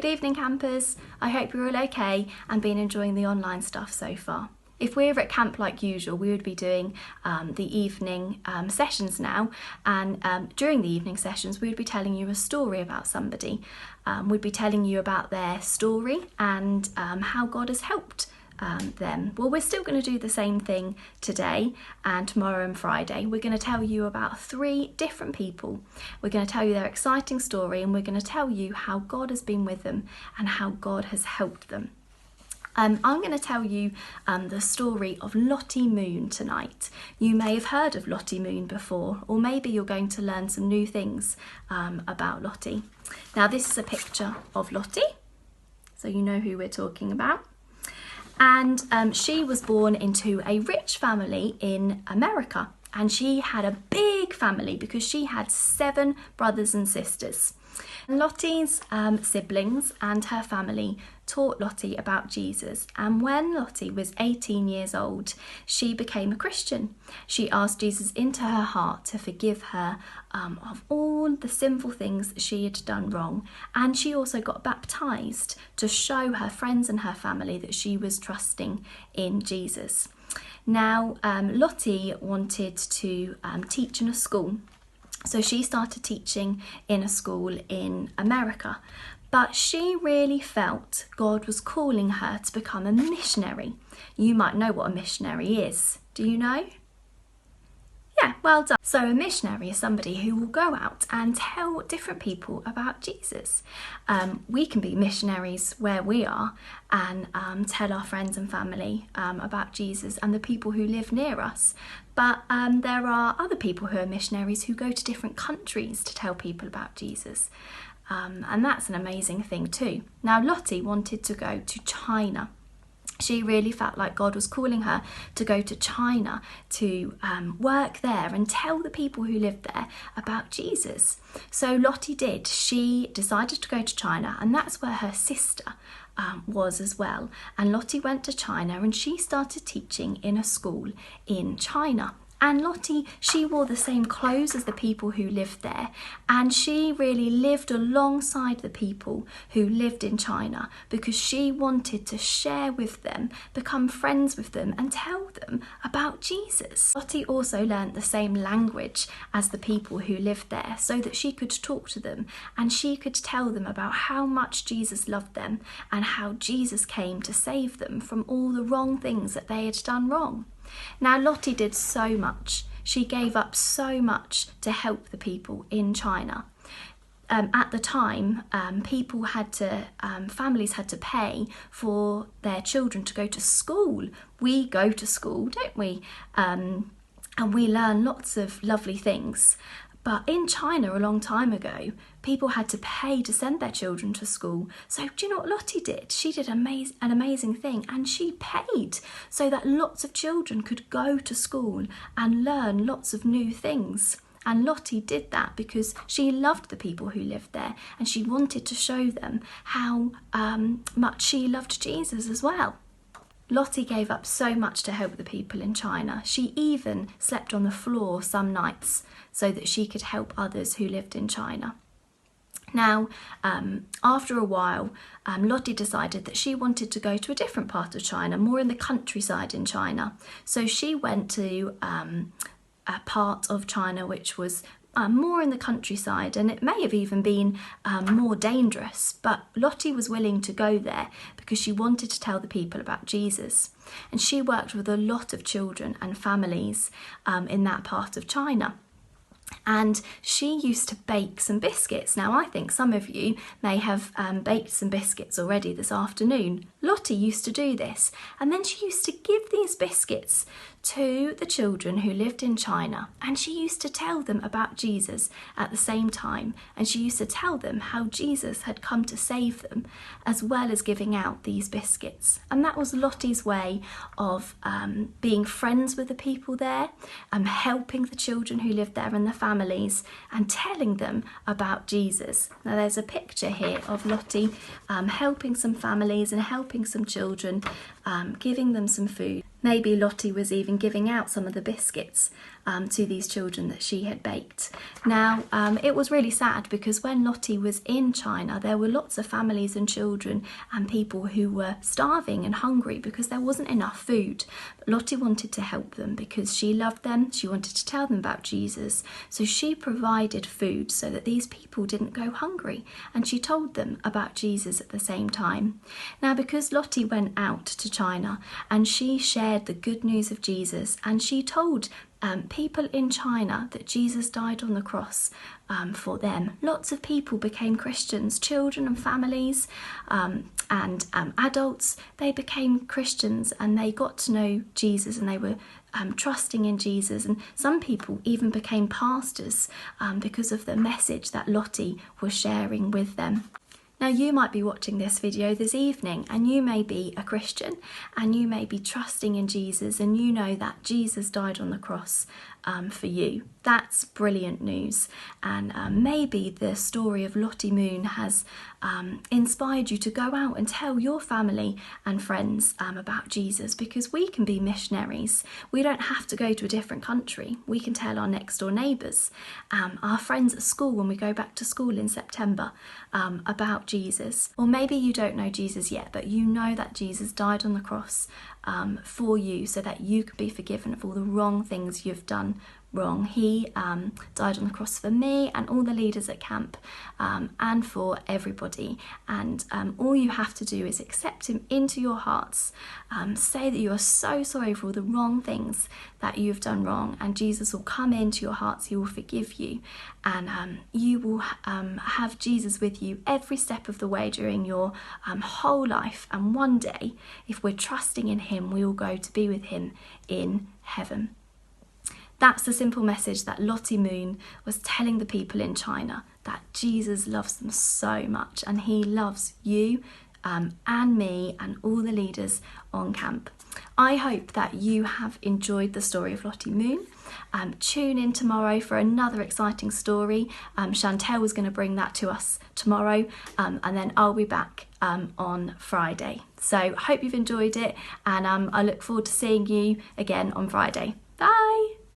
Good evening campers, I hope you're all okay and been enjoying the online stuff so far. If we're at camp like usual, we would be doing the evening sessions now, and during the evening sessions we would be telling you a story about somebody. We'd be telling you about their story and how God has helped them. Well, we're still going to do the same thing today and tomorrow and Friday. We're going to tell you about 3 different people. We're going to tell you their exciting story, and we're going to tell you how God has been with them and how God has helped them. I'm going to tell you the story of Lottie Moon tonight. You may have heard of Lottie Moon before, or maybe you're going to learn some new things about Lottie. Now, this is a picture of Lottie, so you know who we're talking about. And she was born into a rich family in America, and she had a big family because she had 7 brothers and sisters. Lottie's siblings and her family taught Lottie about Jesus, and when Lottie was 18 years old, she became a Christian. She asked Jesus into her heart to forgive her of all the sinful things that she had done wrong, and she also got baptised to show her friends and her family that she was trusting in Jesus. Now, Lottie wanted to teach in a school. So she started teaching in a school in America, but she really felt God was calling her to become a missionary. You might know what a missionary is. Do you know? Yeah, well done. So a missionary is somebody who will go out and tell different people about Jesus. We can be missionaries where we are and tell our friends and family about Jesus and the people who live near us. But there are other people who are missionaries who go to different countries to tell people about Jesus. And that's an amazing thing too. Now, Lottie wanted to go to China. She really felt like God was calling her to go to China to work there and tell the people who lived there about Jesus. So Lottie did. She decided to go to China, and that's where her sister was as well. And Lottie went to China and she started teaching in a school in China. And Lottie, she wore the same clothes as the people who lived there, and she really lived alongside the people who lived in China because she wanted to share with them, become friends with them and tell them about Jesus. Lottie also learnt the same language as the people who lived there so that she could talk to them and she could tell them about how much Jesus loved them and how Jesus came to save them from all the wrong things that they had done wrong. Now, Lottie did so much. She gave up so much to help the people in China. At the time, families had to pay for their children to go to school. We go to school, don't we? And we learn lots of lovely things. But in China, a long time ago, people had to pay to send their children to school. So do you know what Lottie did? She did an amazing thing, and she paid so that lots of children could go to school and learn lots of new things. And Lottie did that because she loved the people who lived there, and she wanted to show them how much she loved Jesus as well. Lottie gave up so much to help the people in China. She even slept on the floor some nights so that she could help others who lived in China. Now, after a while, Lottie decided that she wanted to go to a different part of China, more in the countryside in China. So she went to a part of China which was more in the countryside, and it may have even been more dangerous, but Lottie was willing to go there because she wanted to tell the people about Jesus. And she worked with a lot of children and families in that part of China. And she used to bake some biscuits. Now, I think some of you may have baked some biscuits already this afternoon. Lottie used to do this, and then she used to give these biscuits to the children who lived in China, and she used to tell them about Jesus at the same time, and she used to tell them how Jesus had come to save them, as well as giving out these biscuits. And that was Lottie's way of being friends with the people there, helping the children who lived there and the families, and telling them about Jesus. Now, there's a picture here of Lottie helping some families and helping some children, giving them some food. Maybe Lottie was even giving out some of the biscuits to these children that she had baked. Now, it was really sad because when Lottie was in China, there were lots of families and children and people who were starving and hungry because there wasn't enough food. But Lottie wanted to help them because she loved them. She wanted to tell them about Jesus. So she provided food so that these people didn't go hungry. And she told them about Jesus at the same time. Now, because Lottie went out to China and she shared the good news of Jesus, and she told people in China that Jesus died on the cross for them, lots of people became Christians. Children and families and adults, they became Christians and they got to know Jesus, and they were trusting in Jesus. And some people even became pastors because of the message that Lottie was sharing with them. Now, you might be watching this video this evening and you may be a Christian and you may be trusting in Jesus, and you know that Jesus died on the cross for you. That's brilliant news. And maybe the story of Lottie Moon has inspired you to go out and tell your family and friends about Jesus, because we can be missionaries. We don't have to go to a different country. We can tell our next door neighbours, our friends at school when we go back to school in September, about Jesus. Or maybe you don't know Jesus yet, but you know that Jesus died on the cross for you so that you could be forgiven of all the wrong things you've done wrong. He died on the cross for me and all the leaders at camp, and for everybody. And all you have to do is accept him into your hearts, say that you are so sorry for all the wrong things that you've done wrong, and Jesus will come into your hearts. He will forgive you, and you will have Jesus with you every step of the way during your whole life. And one day, if we're trusting in him, we will go to be with him in heaven. That's the simple message that Lottie Moon was telling the people in China, that Jesus loves them so much, and he loves you and me and all the leaders on camp. I hope that you have enjoyed the story of Lottie Moon. Tune in tomorrow for another exciting story. Chantel was going to bring that to us tomorrow, and then I'll be back on Friday. So hope you've enjoyed it, and I look forward to seeing you again on Friday. Bye!